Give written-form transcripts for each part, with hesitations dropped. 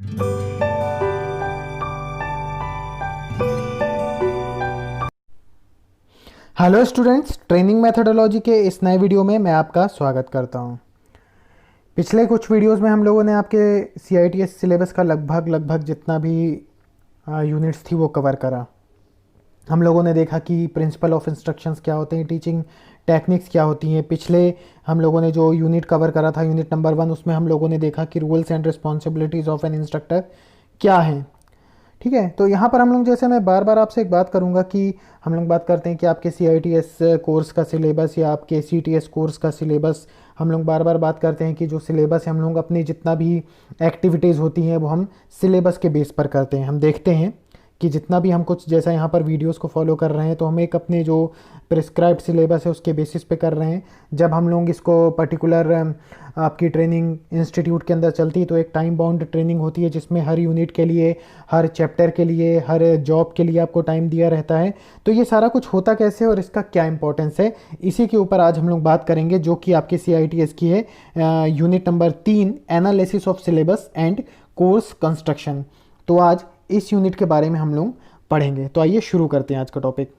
Hello students, training methodology के इस नए वीडियो में मैं आपका स्वागत करता हूं। पिछले कुछ वीडियोस में हम लोगों ने आपके CITS सिलेबस का लगभग जितना भी यूनिट्स थी वो कवर करा। हम लोगों ने देखा कि प्रिंसिपल ऑफ इंस्ट्रक्शंस क्या होते हैं, टीचिंग टेक्निक्स क्या होती हैं। पिछले हम लोगों ने जो यूनिट कवर करा था, यूनिट नंबर 1, उसमें हम लोगों ने देखा कि rules and responsibilities of N instructor क्या हैं। ठीक है, तो यहाँ पर हम लोग, जैसे मैं बार बार आपसे एक बात करूँगा कि हम लोग बात करते हैं कि आपके CITS कोर्स का सिलेबस या आपके CTS कोर्स का सिलेबस, हम लोग बार बार बात करते हैं कि जो सिलेबस है हम लोग अपनी जितना भी एक्टिविटीज़ होती हैं वो हम सिलेबस के बेस पर करते हैं। हम देखते हैं कि जितना भी हम कुछ, जैसा यहाँ पर वीडियोस को फॉलो कर रहे हैं, तो हम एक अपने जो प्रिस्क्राइब्ड सिलेबस है उसके बेसिस पे कर रहे हैं। जब हम लोग इसको पर्टिकुलर आपकी ट्रेनिंग इंस्टीट्यूट के अंदर चलती है तो एक टाइम बाउंड ट्रेनिंग होती है जिसमें हर यूनिट के लिए, हर चैप्टर के लिए, हर जॉब के लिए आपको टाइम दिया रहता है। तो ये सारा कुछ होता कैसे और इसका क्या इंपॉर्टेंस है, इसी के ऊपर आज हम लोग बात करेंगे, जो कि आपके CITS की है unit number 3, analysis of syllabus and course construction. तो आज इस यूनिट के बारे में हम लोग पढ़ेंगे। तो आइए शुरू करते हैं आज का टॉपिक।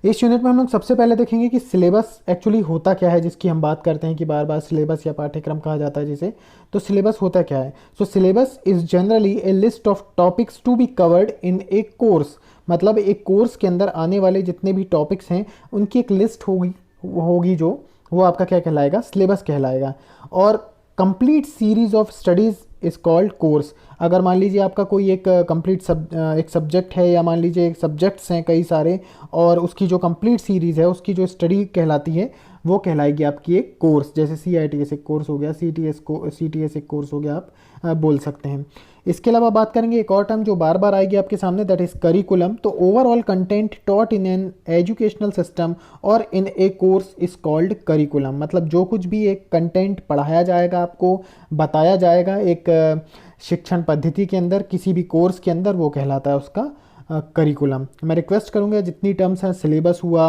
इस यूनिट में हम लोग सबसे पहले देखेंगे कि सिलेबस एक्चुअली होता क्या है, जिसकी हम बात करते हैं कि बार बार सिलेबस या पाठ्यक्रम कहा जाता है जिसे। तो सिलेबस होता क्या है? So syllabus is generally a list of topics to be covered in a course. मतलब एक कोर्स के अंदर आने वाले जितने भी टॉपिक्स हैं उनकी एक लिस्ट होगी जो वो आपका क्या कहलाएगा? सिलेबस कहलाएगा। और complete series of studies is called course. अगर मान लीजिए आपका कोई एक कंप्लीट एक सब्जेक्ट है, या मान लीजिए एक सब्जेक्ट्स हैं कई सारे, और उसकी जो कंप्लीट सीरीज़ है, उसकी जो स्टडी कहलाती है वो कहलाएगी आपकी एक कोर्स। जैसे CITS एक कोर्स हो गया, CTS एक कोर्स हो गया, आप बोल सकते हैं। इसके अलावा बात करेंगे एक और टर्म जो बार बार आएगी आपके सामने, दैट इज़ करिकुलम। तो overall content taught in an educational system और इन a course is called curriculum. मतलब जो कुछ भी एक कंटेंट पढ़ाया जाएगा, आपको बताया जाएगा एक शिक्षण पद्धति के अंदर, किसी भी कोर्स के अंदर, वो कहलाता है उसका करिकुलम। मैं रिक्वेस्ट करूँगा जितनी टर्म्स हैं, सिलेबस हुआ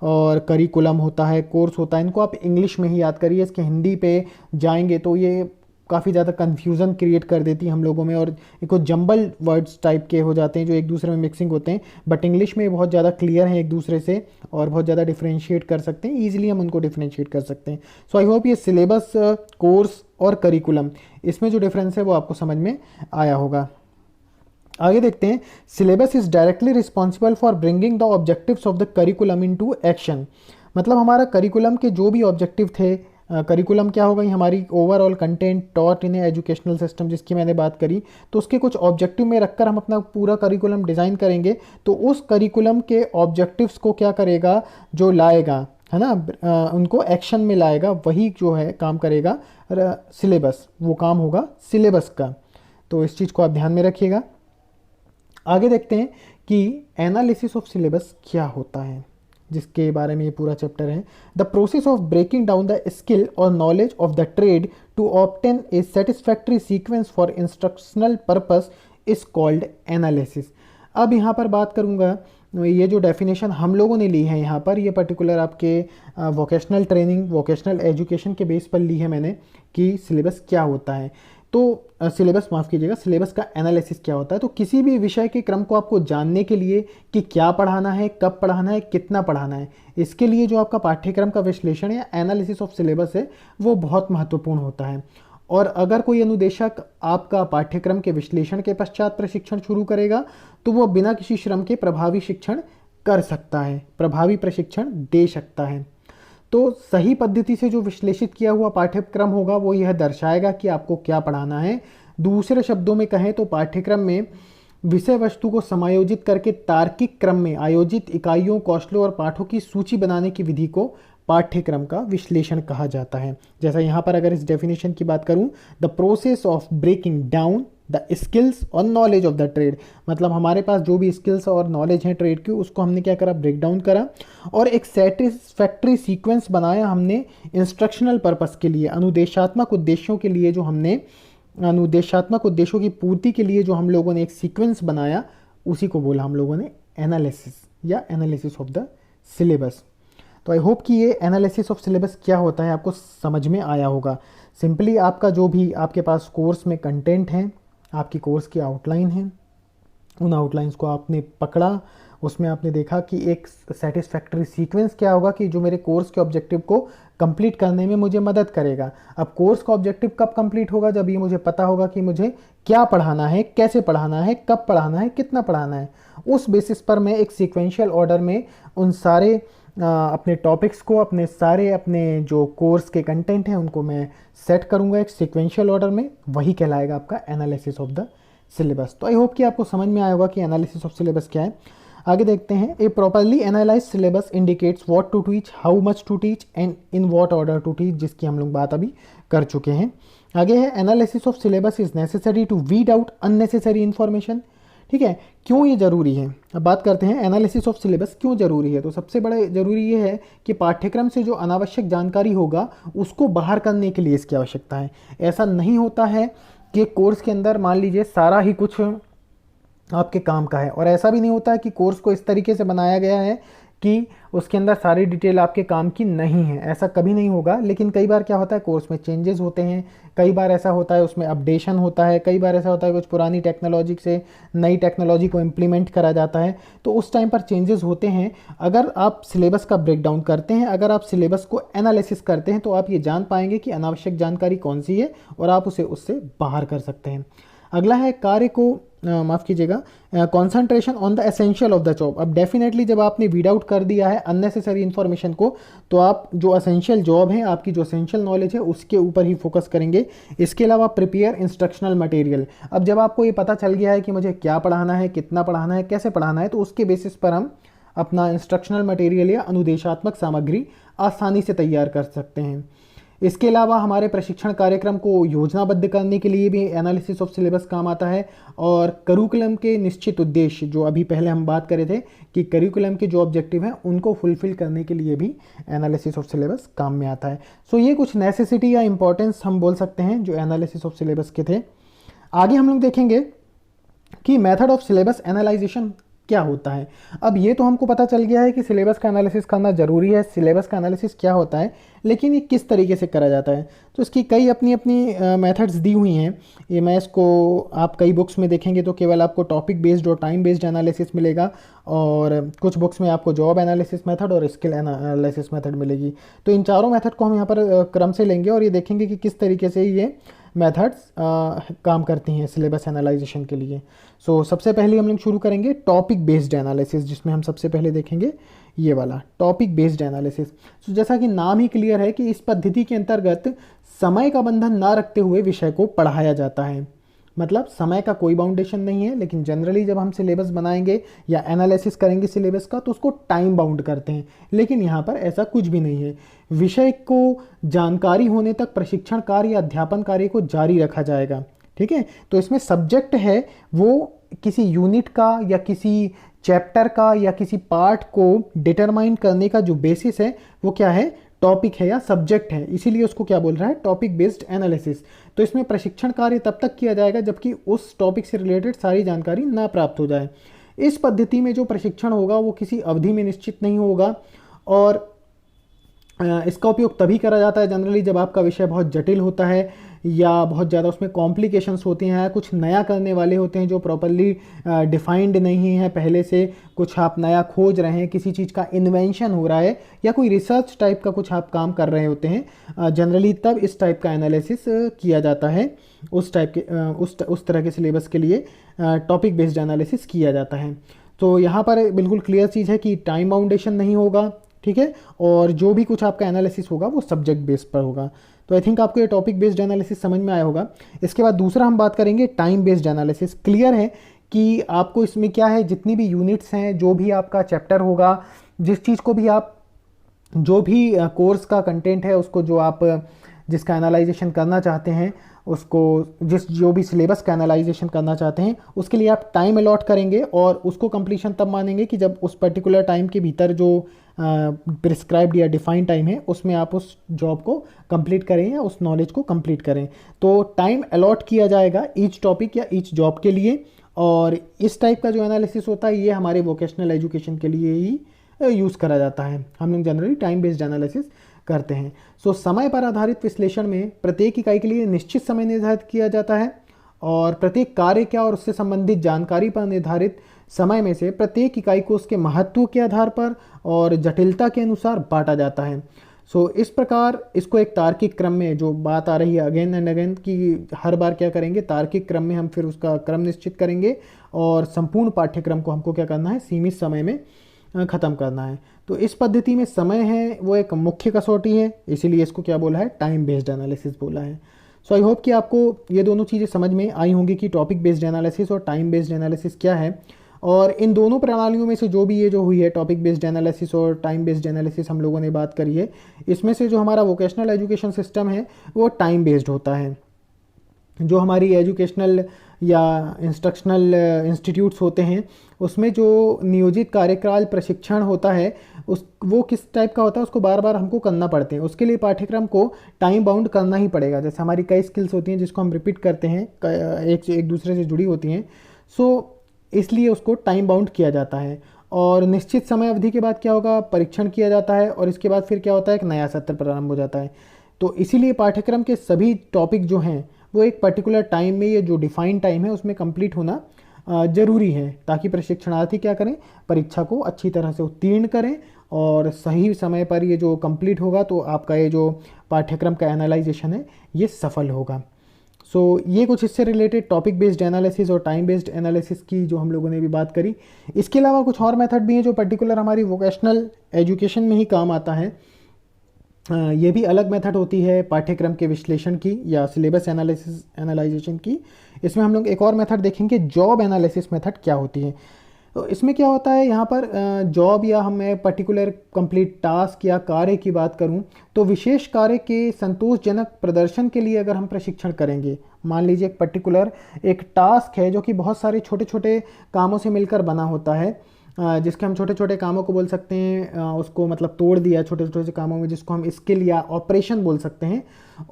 और करिकुलम होता है, कोर्स होता है, इनको आप इंग्लिश में ही याद करिए। इसके हिंदी पे जाएंगे तो ये काफ़ी ज़्यादा कन्फ्यूज़न क्रिएट कर देती है हम लोगों में, और एक जंबल वर्ड्स टाइप के हो जाते हैं जो एक दूसरे में मिक्सिंग होते हैं। बट इंग्लिश में बहुत ज़्यादा क्लियर हैं एक दूसरे से और बहुत ज़्यादा डिफ्रेंशिएट कर सकते हैं, ईजिली हम उनको डिफ्रेंशिएट कर सकते हैं। सो आई होप ये सिलेबस, कोर्स और करिकुलम, इसमें जो डिफरेंस है वो आपको समझ में आया होगा। आगे देखते हैं, syllabus is directly responsible for bringing the objectives of the curriculum into action. मतलब हमारा करिकुलम के जो भी ऑब्जेक्टिव थे, करिकुलम क्या होगा? हमारी overall content taught in educational system जिसकी मैंने बात करी, तो उसके कुछ ऑब्जेक्टिव में रखकर हम अपना पूरा करिकुलम डिज़ाइन करेंगे। तो उस करिकुलम के ऑब्जेक्टिव्स को क्या करेगा? जो लाएगा, है ना, उनको एक्शन में लाएगा, वही जो है काम करेगा सिलेबस। वो काम होगा सिलेबस का। तो इस चीज़ को आप ध्यान में रखिएगा। आगे देखते हैं कि एनालिसिस ऑफ सिलेबस क्या होता है, जिसके बारे में ये पूरा चैप्टर है। The process of breaking down the skill और knowledge of the trade to obtain a satisfactory sequence for instructional purpose is called analysis. अब यहाँ पर बात करूँगा, ये जो डेफिनेशन हम लोगों ने ली है यहाँ पर, ये पर्टिकुलर आपके वोकेशनल ट्रेनिंग, वोकेशनल एजुकेशन के बेस पर ली है मैंने, कि सिलेबस क्या होता है। तो सिलेबस, माफ़ कीजिएगा, सिलेबस का एनालिसिस क्या होता है। तो किसी भी विषय के क्रम को आपको जानने के लिए कि क्या पढ़ाना है, कब पढ़ाना है, कितना पढ़ाना है, इसके लिए जो आपका पाठ्यक्रम का विश्लेषण या एनालिसिस ऑफ सिलेबस है वो बहुत महत्वपूर्ण होता है। और अगर कोई अनुदेशक आपका पाठ्यक्रम के विश्लेषण के पश्चात प्रशिक्षण शुरू करेगा तो वो बिना किसी श्रम के प्रभावी शिक्षण कर सकता है, प्रभावी प्रशिक्षण दे सकता है। तो सही पद्धति से जो विश्लेषित किया हुआ पाठ्यक्रम होगा वो यह दर्शाएगा कि आपको क्या पढ़ाना है। दूसरे शब्दों में कहें तो पाठ्यक्रम में विषय वस्तु को समायोजित करके तार्किक क्रम में आयोजित इकाइयों, कौशलों और पाठों की सूची बनाने की विधि को पाठ्यक्रम का विश्लेषण कहा जाता है। जैसा यहाँ पर अगर इस डेफिनेशन की बात करूँ, the process of breaking down the skills और नॉलेज ऑफ द ट्रेड। मतलब हमारे पास जो भी स्किल्स और नॉलेज है ट्रेड की, उसको हमने क्या करा? ब्रेक डाउन करा और एक सेटिस्फैक्ट्री सीक्वेंस बनाया हमने इंस्ट्रक्शनल पर्पस के लिए, अनुदेशात्मक उद्देश्यों के लिए, जो हमने अनुदेशात्मक उद्देश्यों की पूर्ति के लिए जो हम लोगों ने एक सीक्वेंस बनाया, उसी को बोला हम लोगों ने एनालिसिस या एनालिसिस ऑफ द सिलेबस। तो आई होप कि ये एनालिसिस ऑफ सिलेबस क्या होता है आपको समझ में आया होगा। सिंपली आपका जो भी आपके पास कोर्स में कंटेंट है, आपकी कोर्स की आउटलाइन है, उन आउटलाइंस को आपने पकड़ा, उसमें आपने देखा कि एक सेटिस्फैक्ट्री सीक्वेंस क्या होगा कि जो मेरे कोर्स के ऑब्जेक्टिव को कंप्लीट करने में मुझे मदद करेगा। अब कोर्स का ऑब्जेक्टिव कब कंप्लीट होगा? जब ये मुझे पता होगा कि मुझे क्या पढ़ाना है, कैसे पढ़ाना है, कब पढ़ाना है, कितना पढ़ाना है। उस बेसिस पर मैं एक सीक्वेंशियल ऑर्डर में उन सारे अपने टॉपिक्स को, अपने जो कोर्स के कंटेंट हैं उनको मैं सेट करूँगा एक सीक्वेंशियल ऑर्डर में। वही कहलाएगा आपका एनालिसिस ऑफ द सिलेबस। तो आई होप कि आपको समझ में आया होगा कि एनालिसिस ऑफ सिलेबस क्या है। आगे देखते हैं। A properly analyse syllabus indicates what to teach, how much to teach and in what order to teach, जिसकी हम लोग बात अभी कर चुके हैं। आगे है analysis of syllabus is necessary to weed out unnecessary information. ठीक है, क्यों ये जरूरी है? अब बात करते हैं एनालिसिस ऑफ सिलेबस क्यों जरूरी है। तो सबसे बड़ा जरूरी ये है कि पाठ्यक्रम से जो अनावश्यक जानकारी होगा उसको बाहर करने के लिए इसकी आवश्यकता है। ऐसा नहीं होता है कि कोर्स के अंदर मान लीजिए सारा ही कुछ आपके काम का है, और ऐसा भी नहीं होता है कि कोर्स को इस तरीके से बनाया गया है कि उसके अंदर सारी डिटेल आपके काम की नहीं है। ऐसा कभी नहीं होगा। लेकिन कई बार क्या होता है, कोर्स में चेंजेस होते हैं, कई बार ऐसा होता है उसमें अपडेशन होता है, कई बार ऐसा होता है कुछ पुरानी टेक्नोलॉजी से नई टेक्नोलॉजी को इम्प्लीमेंट करा जाता है, तो उस टाइम पर चेंजेस होते हैं। अगर आप सिलेबस का ब्रेकडाउन करते हैं, अगर आप सिलेबस को एनालिसिस करते हैं, तो आप ये जान पाएंगे कि अनावश्यक जानकारी कौन सी है और आप उसे उससे बाहर कर सकते हैं। अगला है कार्य को माफ़ कीजिएगा, concentration on the essential of the job. अब डेफिनेटली जब आपने वीड आउट कर दिया है अननेसेसरी इन्फॉर्मेशन को, तो आप जो एसेंशियल जॉब है, आपकी जो एसेंशियल नॉलेज है, उसके ऊपर ही फोकस करेंगे। इसके अलावा प्रिपेयर इंस्ट्रक्शनल मटेरियल। अब जब आपको ये पता चल गया है कि मुझे क्या पढ़ाना है, कितना पढ़ाना है, कैसे पढ़ाना है, तो उसके बेसिस पर हम अपना इंस्ट्रक्शनल मटेरियल या अनुदेशात्मक सामग्री आसानी से तैयार कर सकते हैं। इसके अलावा हमारे प्रशिक्षण कार्यक्रम को योजनाबद्ध करने के लिए भी एनालिसिस ऑफ सिलेबस काम आता है, और करिकुलम के निश्चित उद्देश्य, जो अभी पहले हम बात करे थे कि करिकुलम के जो ऑब्जेक्टिव हैं उनको फुलफिल करने के लिए भी एनालिसिस ऑफ सिलेबस काम में आता है। सो ये कुछ नेसेसिटी या इंपॉर्टेंस हम बोल सकते हैं जो एनालिसिस ऑफ सिलेबस के थे। आगे हम लोग देखेंगे कि मेथड ऑफ सिलेबस एनालाइजेशन क्या होता है। अब ये तो हमको पता चल गया है कि सिलेबस का एनालिसिस करना ज़रूरी है, सिलेबस का एनालिसिस क्या होता है, लेकिन ये किस तरीके से करा जाता है। तो इसकी कई अपनी अपनी मेथड्स दी हुई हैं। ये मैं इसको आप कई बुक्स में देखेंगे तो केवल आपको टॉपिक बेस्ड और टाइम बेस्ड एनालिसिस मिलेगा, और कुछ बुक्स में आपको जॉब एनालिसिस मेथड और स्किल एनालिसिस मेथड मिलेगी। तो इन चारों मेथड को हम यहाँ पर क्रम से लेंगे और ये देखेंगे कि किस तरीके से ये मेथड्स काम करती हैं सिलेबस एनालाइजेशन के लिए। सो सबसे पहले हम लोग शुरू करेंगे टॉपिक बेस्ड एनालिसिस, जिसमें हम सबसे पहले देखेंगे ये वाला टॉपिक बेस्ड एनालिसिस। तो जैसा कि नाम ही क्लियर है कि इस पद्धति के अंतर्गत समय का बंधन ना रखते हुए विषय को पढ़ाया जाता है। मतलब समय का कोई बाउंडेशन नहीं है, लेकिन जनरली जब हम सिलेबस बनाएंगे या एनालिसिस करेंगे सिलेबस का तो उसको टाइम बाउंड करते हैं, लेकिन यहाँ पर ऐसा कुछ भी नहीं है। विषय को जानकारी होने तक प्रशिक्षण कार्य या अध्यापन कार्य को जारी रखा जाएगा। ठीक है, तो इसमें सब्जेक्ट है वो किसी यूनिट का या किसी चैप्टर का या किसी पार्ट को डिटरमाइन करने का जो बेसिस है वो क्या है, टॉपिक है या सब्जेक्ट है, इसीलिए उसको क्या बोल रहा है, टॉपिक बेस्ड एनालिसिस। तो इसमें प्रशिक्षण कार्य तब तक किया जाएगा जबकि उस टॉपिक से रिलेटेड सारी जानकारी ना प्राप्त हो जाए। इस पद्धति में जो प्रशिक्षण होगा वो किसी अवधि में निश्चित नहीं होगा, और इसका उपयोग तभी करा जाता है जनरली जब आपका विषय बहुत जटिल होता है या बहुत ज़्यादा उसमें कॉम्प्लिकेशंस होती हैं, कुछ नया करने वाले होते हैं जो प्रॉपरली डिफाइंड नहीं है पहले से, कुछ आप नया खोज रहे हैं, किसी चीज़ का इन्वेंशन हो रहा है या कोई रिसर्च टाइप का कुछ आप काम कर रहे होते हैं, जनरली तब इस टाइप का एनालिसिस किया जाता है। उस टाइप के उस तरह के सिलेबस के लिए टॉपिक बेस्ड एनालिसिस किया जाता है। तो यहाँ पर बिल्कुल क्लियर चीज़ है कि टाइम बाउंडेशन नहीं होगा, ठीक है, और जो भी कुछ आपका एनालिसिस होगा वो सब्जेक्ट बेस्ड पर होगा। तो आई थिंक आपको ये टॉपिक बेस्ड एनालिसिस समझ में आया होगा। इसके बाद दूसरा हम बात करेंगे टाइम बेस्ड एनालिसिस। क्लियर है कि आपको इसमें क्या है, जितनी भी यूनिट्स हैं, जो भी आपका चैप्टर होगा, जिस चीज़ को भी आप, जो भी कोर्स का कंटेंट है उसको जो आप जिसका एनालाइजेशन करना चाहते हैं, उसको जो भी सिलेबस का एनालाइजेशन करना चाहते हैं उसके लिए आप टाइम अलॉट करेंगे, और उसको कंप्लीशन तब मानेंगे कि जब उस पर्टिकुलर टाइम के भीतर जो प्रिस्क्राइब्ड या डिफाइंड टाइम है उसमें आप उस जॉब को कंप्लीट करें या उस नॉलेज को कंप्लीट करें। तो टाइम अलॉट किया जाएगा ईच टॉपिक या ईच जॉब के लिए, और इस टाइप का जो एनालिसिस होता है ये हमारे वोकेशनल एजुकेशन के लिए ही यूज़ करा जाता है। हम लोग जनरली टाइम बेस्ड एनालिसिस करते हैं। सो समय पर आधारित विश्लेषण में प्रत्येक इकाई के लिए निश्चित समय निर्धारित किया जाता है और प्रत्येक कार्य क्या और उससे संबंधित जानकारी पर निर्धारित समय में से प्रत्येक इकाई को उसके महत्व के आधार पर और जटिलता के अनुसार बांटा जाता है। सो इस प्रकार इसको एक तार्किक क्रम में, जो बात आ रही है अगेन एंड अगेन कि हर बार क्या करेंगे, तार्किक क्रम में हम फिर उसका क्रम निश्चित करेंगे और संपूर्ण पाठ्यक्रम को हमको क्या करना है, सीमित समय में ख़त्म करना है। तो इस पद्धति में समय है वो एक मुख्य कसौटी है, इसीलिए इसको क्या बोला है, टाइम बेस्ड एनालिसिस बोला है। सो आई होप कि आपको ये दोनों चीज़ें समझ में आई होंगी कि टॉपिक बेस्ड एनालिसिस और टाइम बेस्ड एनालिसिस क्या है, और इन दोनों प्रणालियों में से जो भी ये जो हुई है टॉपिक बेस्ड एनालिसिस और टाइम बेस्ड एनालिसिस हम लोगों ने बात करी है, इसमें से जो हमारा वोकेशनल एजुकेशन सिस्टम है वो टाइम बेस्ड होता है। जो हमारी एजुकेशनल या इंस्ट्रक्शनल इंस्टीट्यूट्स होते हैं उसमें जो नियोजित कार्यकाल प्रशिक्षण होता है वो किस टाइप का होता है, उसको बार बार हमको करना पड़ते हैं। उसके लिए पाठ्यक्रम को टाइम बाउंड करना ही पड़ेगा। जैसे हमारी कई स्किल्स होती हैं जिसको हम रिपीट करते हैं, एक दूसरे से जुड़ी होती हैं, सो इसलिए उसको टाइम बाउंड किया जाता है। और निश्चित समय अवधि के बाद क्या होगा, परीक्षण किया जाता है और इसके बाद फिर क्या होता है, एक नया सत्र प्रारंभ हो जाता है। तो इसीलिए पाठ्यक्रम के सभी टॉपिक जो हैं वो एक पर्टिकुलर टाइम में, ये जो डिफाइंड टाइम है उसमें कंप्लीट होना ज़रूरी है, ताकि प्रशिक्षणार्थी क्या करें, परीक्षा को अच्छी तरह से उत्तीर्ण करें और सही समय पर ये जो कंप्लीट होगा तो आपका ये जो पाठ्यक्रम का एनालाइजेशन है ये सफल होगा। सो ये कुछ इससे रिलेटेड टॉपिक बेस्ड एनालिसिस और टाइम बेस्ड एनालिसिस की जो हम लोगों ने भी बात करी। इसके अलावा कुछ और मेथड भी हैं जो पर्टिकुलर हमारी वोकेशनल एजुकेशन में ही काम आता है। ये भी अलग मेथड होती है पाठ्यक्रम के विश्लेषण की या सिलेबस एनालाइजेशन की। इसमें हम लोग एक और मेथड देखेंगे, जॉब एनालिसिस मेथड क्या होती है। तो इसमें क्या होता है, यहाँ पर जॉब या हम पर्टिकुलर कंप्लीट टास्क या कार्य की बात करूँ तो विशेष कार्य के संतोषजनक प्रदर्शन के लिए अगर हम प्रशिक्षण करेंगे, मान लीजिए एक पर्टिकुलर एक टास्क है जो कि बहुत सारे छोटे छोटे कामों से मिलकर बना होता है, जिसके हम छोटे छोटे कामों को बोल सकते हैं, उसको मतलब तोड़ दिया छोटे छोटे कामों में, जिसको हम स्किल या ऑपरेशन बोल सकते हैं।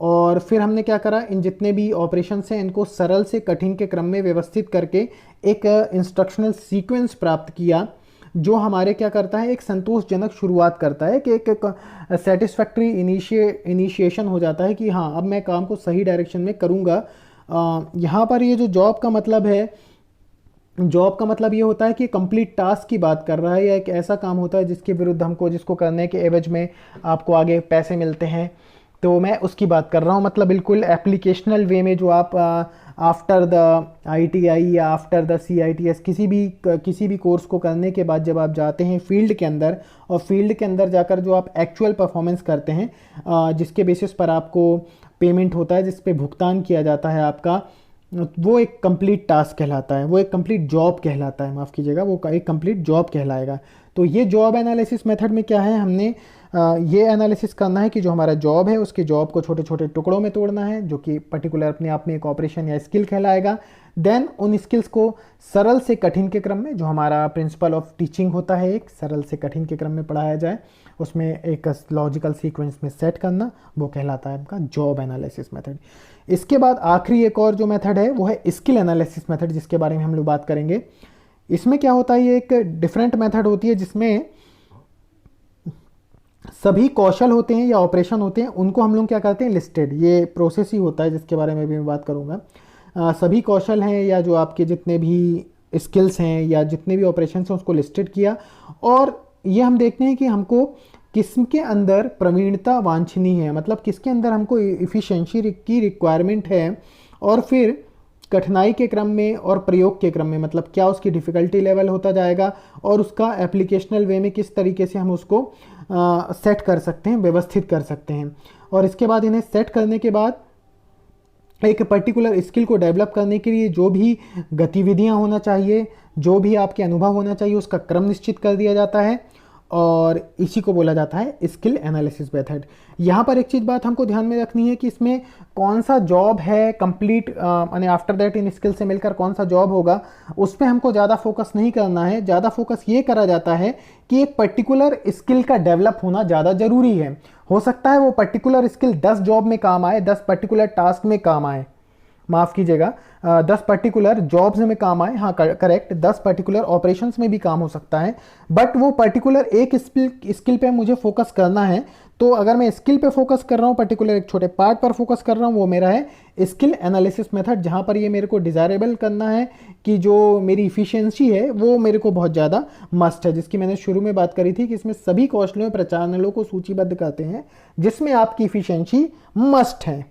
और फिर हमने क्या करा, इन जितने भी ऑपरेशन हैं इनको सरल से कठिन के क्रम में व्यवस्थित करके एक इंस्ट्रक्शनल सीक्वेंस प्राप्त किया, जो हमारे क्या करता है, एक संतोषजनक शुरुआत करता है कि एक सेटिस्फैक्ट्री इनिशिएशन हो जाता है कि हाँ अब मैं काम को सही डायरेक्शन में करूँगा। यहाँ पर ये जो जॉब का मतलब है, जॉब का मतलब ये होता है कि कंप्लीट टास्क की बात कर रहा है या एक ऐसा काम होता है जिसके विरुद्ध हमको, जिसको करने के एवज में आपको आगे पैसे मिलते हैं, तो मैं उसकी बात कर रहा हूँ। मतलब बिल्कुल एप्लीकेशनल वे में जो आप आफ्टर द ITI या आफ्टर द CITS किसी भी कोर्स को करने के बाद जब आप जाते हैं फील्ड के अंदर, और फील्ड के अंदर जाकर जो आप एक्चुअल परफॉर्मेंस करते हैं, जिसके बेसिस पर आपको पेमेंट होता है, जिस पे भुगतान किया जाता है आपका, वो एक कंप्लीट टास्क कहलाता है, वो एक कंप्लीट जॉब कहलाता है, माफ़ कीजिएगा, वो एक कंप्लीट जॉब कहलाएगा। तो ये जॉब एनालिसिस मेथड में क्या है, हमने ये एनालिसिस करना है कि जो हमारा जॉब है उसके जॉब को छोटे छोटे टुकड़ों में तोड़ना है, जो कि पर्टिकुलर अपने आप में एक ऑपरेशन या स्किल कहलाएगा। देन उन स्किल्स को सरल से कठिन के क्रम में, जो हमारा प्रिंसिपल ऑफ टीचिंग होता है, एक सरल से कठिन के क्रम में पढ़ाया जाए, उसमें एक लॉजिकल सीक्वेंस में सेट करना, वो कहलाता है आपका जॉब एनालिसिस मेथड। इसके बाद आखिरी एक और जो मेथड है वो है स्किल एनालिसिस मेथड, जिसके बारे में हम लोग बात करेंगे। इसमें क्या होता है, ये एक डिफरेंट मेथड होती है जिसमें सभी कौशल होते हैं या ऑपरेशन होते हैं, उनको हम लोग क्या करते हैं, लिस्टेड, ये प्रोसेस ही होता है जिसके बारे में भी मैं बात करूँगा। सभी कौशल हैं या जो आपके जितने भी स्किल्स हैं या जितने भी ऑपरेशन हैं उसको लिस्टेड किया, और ये हम देखते हैं कि हमको किसके अंदर प्रवीणता वांछनीय है, मतलब किसके अंदर हमको इफ़िशिएंसी की रिक्वायरमेंट है, और फिर कठिनाई के क्रम में और प्रयोग के क्रम में, मतलब क्या उसकी डिफ़िकल्टी लेवल होता जाएगा और उसका एप्लीकेशनल वे में किस तरीके से हम उसको सेट कर सकते हैं, व्यवस्थित कर सकते हैं। और इसके बाद इन्हें सेट करने के बाद एक पर्टिकुलर स्किल को डेवलप करने के लिए जो भी गतिविधियां होना चाहिए, जो भी आपके अनुभव होना चाहिए, उसका क्रम निश्चित कर दिया जाता है, और इसी को बोला जाता है स्किल एनालिसिस मेथड। यहाँ पर एक चीज़ बात हमको ध्यान में रखनी है कि इसमें कौन सा जॉब है कंप्लीट, यानी आफ्टर दैट इन स्किल से मिलकर कौन सा जॉब होगा, उस पर हमको ज़्यादा फोकस नहीं करना है। ज़्यादा फोकस ये करा जाता है कि एक पर्टिकुलर स्किल का डेवलप होना ज़्यादा ज़रूरी है। हो सकता है वो पर्टिकुलर स्किल 10 जॉब में काम आए, 10 पर्टिकुलर टास्क में काम आए, माफ़ कीजिएगा, 10 पर्टिकुलर जॉब्स में काम आए, हाँ करेक्ट, 10 पर्टिकुलर ऑपरेशंस में भी काम हो सकता है, बट वो पर्टिकुलर एक स्किल पे मुझे फोकस करना है। तो अगर मैं स्किल पे फोकस कर रहा हूँ, पर्टिकुलर एक छोटे पार्ट पर फोकस कर रहा हूँ, वो मेरा है स्किल एनालिसिस मेथड, जहाँ पर ये मेरे को डिज़ायरेबल करना है कि जो मेरी इफ़िशियंसी है वो मेरे को बहुत ज़्यादा मस्ट है, जिसकी मैंने शुरू में बात करी थी कि इसमें सभी कौशलों प्रचालनों को सूचीबद्ध करते हैं जिसमें आपकी इफ़िशियंसी मस्ट है,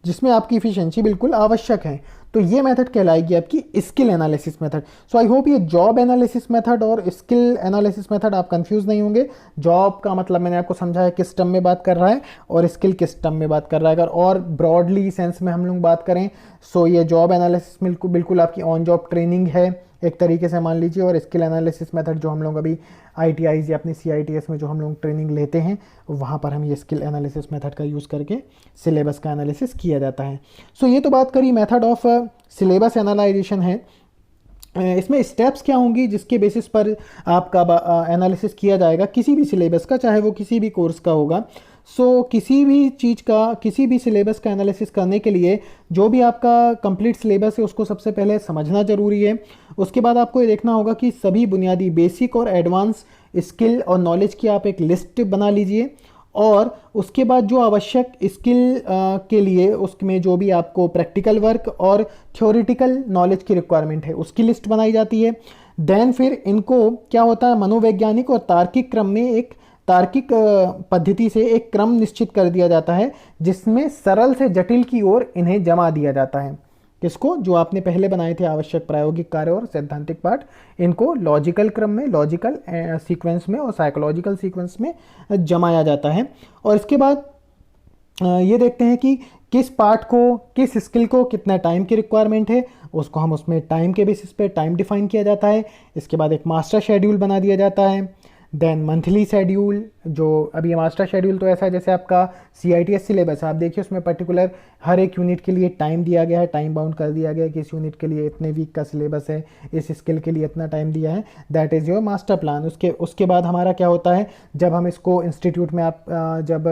जिसमें आपकी इफिशिएंसी बिल्कुल आवश्यक है। तो ये मेथड कहलाएगी आपकी skill analysis method. So I hope ये जॉब एनालिसिस मेथड और स्किल एनालिसिस मेथड आप कंफ्यूज नहीं होंगे। जॉब का मतलब मैंने आपको समझाया किस टर्म में बात कर रहा है और स्किल किस टर्म में बात कर रहा है। अगर और ब्रॉडली सेंस में हम लोग बात करें, सो ये जॉब एनालिसिस बिल्कुल आपकी ऑन जॉब ट्रेनिंग है एक तरीके से मान लीजिए, और स्किल एनालिसिस मेथड जो हम लोग अभी ITIs या अपनी CITS में जो हम लोग ट्रेनिंग लेते हैं, वहाँ पर हम ये स्किल एनालिसिस मेथड का यूज़ करके सिलेबस का एनालिसिस किया जाता है। सो ये तो बात करी मेथड ऑफ सिलेबस एनालाइजेशन है। इसमें स्टेप्स क्या होंगी जिसके बेसिस पर आपका एनालिसिस किया जाएगा किसी भी सिलेबस का, चाहे वो किसी भी कोर्स का होगा। सो किसी भी चीज़ का, किसी भी सिलेबस का एनालिसिस करने के लिए जो भी आपका कंप्लीट सिलेबस है उसको सबसे पहले समझना ज़रूरी है। उसके बाद आपको ये देखना होगा कि सभी बुनियादी बेसिक और एडवांस स्किल और नॉलेज की आप एक लिस्ट बना लीजिए, और उसके बाद जो आवश्यक स्किल के लिए उसमें जो भी आपको प्रैक्टिकल वर्क और थ्योरेटिकल नॉलेज की रिक्वायरमेंट है उसकी लिस्ट बनाई जाती है। देन फिर इनको क्या होता है, मनोवैज्ञानिक और तार्किक क्रम में एक तार्किक पद्धति से एक क्रम निश्चित कर दिया जाता है जिसमें सरल से जटिल की ओर इन्हें जमा दिया जाता है। किसको? जो आपने पहले बनाए थे आवश्यक प्रायोगिक कार्य और सैद्धांतिक पाठ, इनको लॉजिकल क्रम में, लॉजिकल सीक्वेंस में और साइकोलॉजिकल सीक्वेंस में जमाया जाता है। और इसके बाद ये देखते हैं कि किस पार्ट को, किस स्किल को कितना टाइम की रिक्वायरमेंट है, उसको हम उसमें टाइम के बेसिस पे टाइम डिफाइन किया जाता है। इसके बाद एक मास्टर शेड्यूल बना दिया जाता है। देन मंथली शेड्यूल, जो अभी ये मास्टर शेड्यूल तो ऐसा है जैसे आपका CITS सिलेबस है, आप देखिए उसमें पर्टिकुलर हर एक यूनिट के लिए टाइम दिया गया है, टाइम बाउंड कर दिया गया है कि इस यूनिट के लिए इतने वीक का सिलेबस है, इस स्किल के लिए इतना टाइम दिया है। That is your master plan. उसके बाद हमारा क्या होता है, जब हम इसको इंस्टीट्यूट में आप जब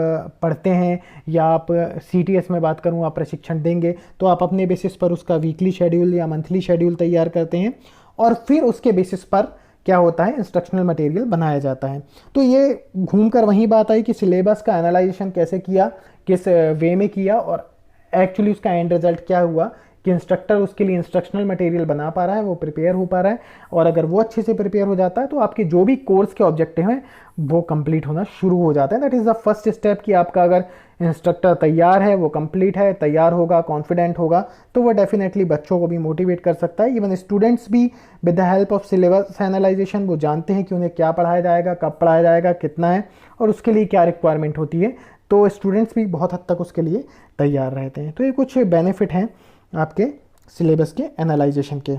पढ़ते हैं या आप CTS में बात करूँ आप प्रशिक्षण देंगे, तो आप अपने बेसिस पर उसका वीकली शेड्यूल या मंथली शेड्यूल तैयार करते हैं, और फिर उसके बेसिस पर क्या होता है, इंस्ट्रक्शनल मटेरियल बनाया जाता है। तो ये घूमकर वही बात आई कि सिलेबस का एनालाइजेशन कैसे किया, किस वे में किया, और एक्चुअली उसका एंड रिजल्ट क्या हुआ कि इंस्ट्रक्टर उसके लिए इंस्ट्रक्शनल मटेरियल बना पा रहा है, वो प्रिपेयर हो पा रहा है, और अगर वो अच्छे से प्रिपेयर हो जाता है तो आपके जो भी कोर्स के ऑब्जेक्टिव हैं वो कंप्लीट होना शुरू हो जाता है। That is the first step कि आपका अगर इंस्ट्रक्टर तैयार है, वो कंप्लीट है, तैयार होगा, कॉन्फिडेंट होगा, तो वो डेफिनेटली बच्चों को भी मोटिवेट कर सकता है। इवन स्टूडेंट्स भी with the help of syllabus analysation वो जानते हैं कि उन्हें क्या पढ़ाया जाएगा, कब पढ़ाया जाएगा, कितना है, और उसके लिए क्या रिक्वायरमेंट होती है। तो स्टूडेंट्स भी बहुत हद तक उसके लिए तैयार रहते हैं। तो ये कुछ बेनिफिट हैं आपके सिलेबस के एनालाइजेशन के।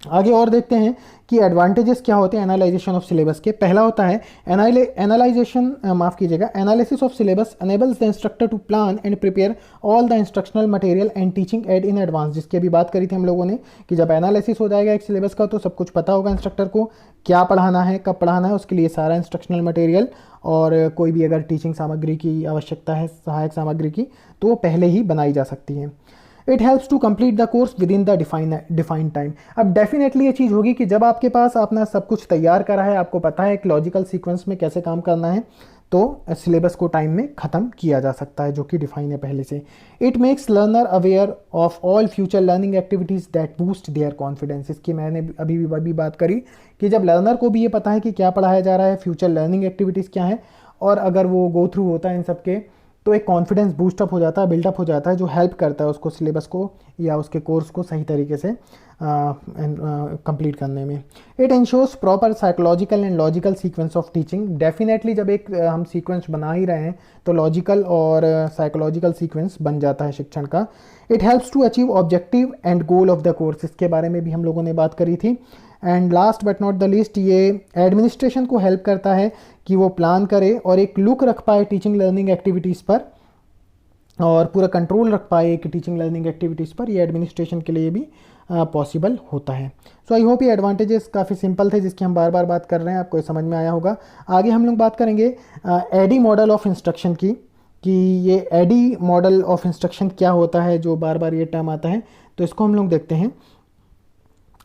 आगे और देखते हैं कि एडवांटेजेस क्या होते हैं एनालाइजेशन ऑफ सिलेबस के। पहला होता है एनालाइजेशन, माफ कीजिएगा, analysis of syllabus enables the instructor to plan and prepare all the instructional material and teaching aid in advance, जिसकी अभी बात करी थी हम लोगों ने कि जब एनालिसिस हो जाएगा एक सिलेबस का तो सब कुछ पता होगा इंस्ट्रक्टर को, क्या पढ़ाना है, कब पढ़ाना है, उसके लिए सारा इंस्ट्रक्शनल मटेरियल और कोई भी अगर टीचिंग सामग्री की आवश्यकता है, सहायक सामग्री की, तो वो पहले ही बनाई जा सकती है। It helps to complete the course within the defined time. अब डेफिनेटली ये चीज़ होगी कि जब आपके पास आपने सब कुछ तैयार करा है, आपको पता है एक लॉजिकल सीक्वेंस में कैसे काम करना है, तो सिलेबस को टाइम में ख़त्म किया जा सकता है, जो कि डिफाइन है पहले से। It makes learner aware of all future learning activities that boost their confidence. इसकी मैंने अभी बात करी कि जब लर्नर को भी ये पता है कि क्या पढ़ाया जा रहा है, फ्यूचर लर्निंग एक्टिविटीज़ क्या है, और अगर वो गो थ्रू होता है इन सब के, तो एक कॉन्फिडेंस बूस्टअप हो जाता है, बिल्डअप हो जाता है, जो हेल्प करता है उसको सिलेबस को या उसके कोर्स को सही तरीके से कंप्लीट करने में। It ensures proper psychological and logical sequence of teaching. Definitely जब एक हम सीक्वेंस बना ही रहे हैं तो लॉजिकल और साइकोलॉजिकल सीक्वेंस बन जाता है शिक्षण का। It helps to achieve objective and goal of the course, इसके बारे में भी हम लोगों ने बात करी थी। And last but not the least, ये एडमिनिस्ट्रेशन को हेल्प करता है कि वो प्लान करे और एक लुक रख पाए टीचिंग लर्निंग एक्टिविटीज़ पर, और पूरा कंट्रोल रख पाए एक टीचिंग लर्निंग एक्टिविटीज़ पर। ये एडमिनिस्ट्रेशन के लिए भी पॉसिबल होता है। सो आई होप ये एडवांटेजेस काफ़ी सिंपल थे जिसकी हम बार बार बात कर रहे हैं, आपको समझ में आया होगा। आगे हम लोग बात करेंगे एडी मॉडल ऑफ इंस्ट्रक्शन की। कि ये एडी मॉडल ऑफ इंस्ट्रक्शन क्या होता है, जो बार बार ये टर्म आता है, तो इसको हम लोग देखते हैं।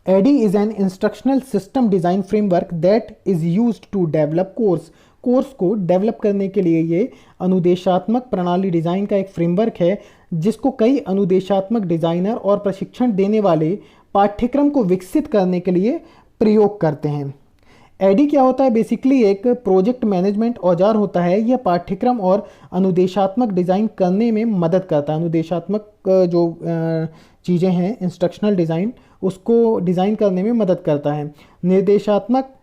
ADDIE is an instructional system design framework that is used to develop course। Course को डेवलप करने के लिए ये अनुदेशात्मक प्रणाली डिज़ाइन का एक फ्रेमवर्क है, जिसको कई अनुदेशात्मक डिज़ाइनर और प्रशिक्षण देने वाले पाठ्यक्रम को विकसित करने के लिए प्रयोग करते हैं। एडी क्या होता है? बेसिकली एक प्रोजेक्ट मैनेजमेंट औजार होता है। यह पाठ्यक्रम और अनुदेशात्मक डिज़ाइन करने में मदद करता है। अनुदेशात्मक जो चीज़ें हैं, इंस्ट्रक्शनल डिज़ाइन, उसको डिज़ाइन करने में मदद करता है। निर्देशात्मक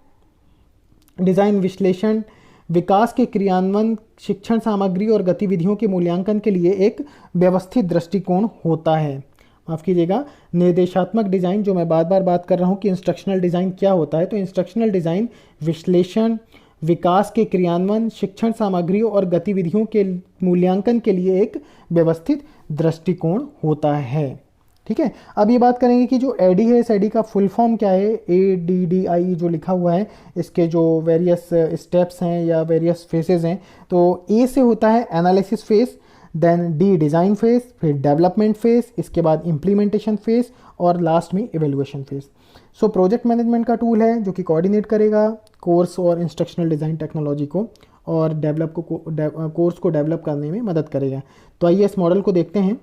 डिज़ाइन विश्लेषण, विकास के क्रियान्वयन, शिक्षण सामग्री और गतिविधियों के मूल्यांकन के लिए एक व्यवस्थित दृष्टिकोण होता है। माफ़ कीजिएगा, निर्देशात्मक डिज़ाइन, जो मैं बार बार बात कर रहा हूँ कि इंस्ट्रक्शनल डिज़ाइन क्या होता है, तो इंस्ट्रक्शनल डिज़ाइन विश्लेषण, विकास के क्रियान्वयन, शिक्षण सामग्री और गतिविधियों के मूल्यांकन के लिए एक व्यवस्थित दृष्टिकोण होता है। ठीक है, अब ये बात करेंगे कि जो एडी है, इस एडी का फुल फॉर्म क्या है। ADDIE जो लिखा हुआ है, इसके जो वेरियस स्टेप्स हैं या वेरियस फेसेस हैं, तो ए से होता है analysis phase, then D design phase, फिर डेवलपमेंट फेज, इसके बाद इम्प्लीमेंटेशन फेज और लास्ट में evaluation phase. So project management का टूल है जो कि कोऑर्डिनेट करेगा कोर्स और इंस्ट्रक्शनल डिज़ाइन टेक्नोलॉजी को और कोर्स को डेवलप करने में मदद करेगा। तो आइए इस मॉडल को देखते हैं।